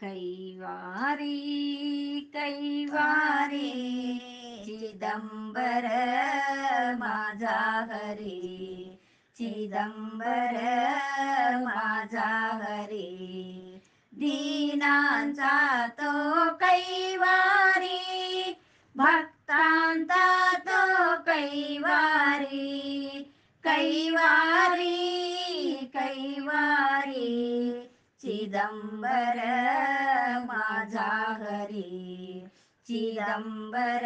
कैवारी कैवारी चिदंबर माझा हरी, चिदंबर माझा हरी, दीनांचा तो कैवारी, भक्तांचा तो कैवारी, कैवारी कैवारी चिदंबर माझा हरी, चिदंबर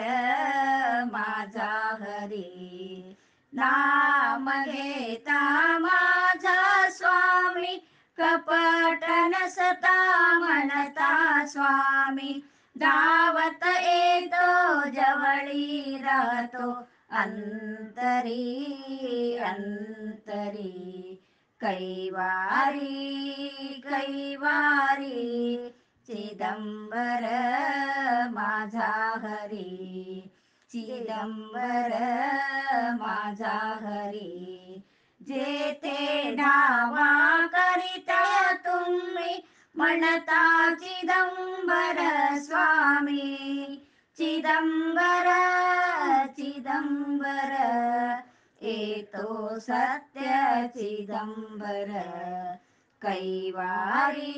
माझा हरी, नाम घेता माझा स्वामी, कपट नसता म्हणता स्वामी, धावत येतो जवळी राहतो अंतरी अंतरी, कैवारी कैवारी चिदंबर माझा हरी, चिदंबर माझा हरी, जेते नावा करिता तुम्ही म्हणता चिदंबर स्वामी, चिदंबर चिदंबर येतो सत्य चिदंबर, कैवारी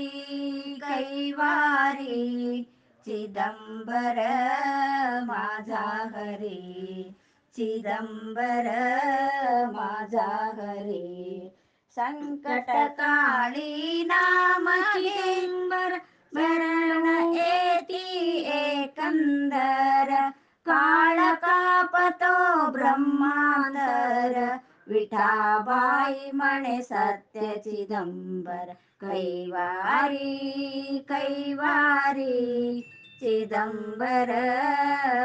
कैवारी चिदंबर माझा हरी, चिदंबर माझा हरी, संकट काळी नाम चिदंबर मरण येती एकंदर, काळ कापतो ब्रह्मांतर, विठाबाई म्हणे सत्य चिदंबर, कैवारी कैवारी चिदंबर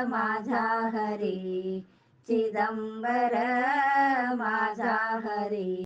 माझा हरी, चिदंबर माझा हरी.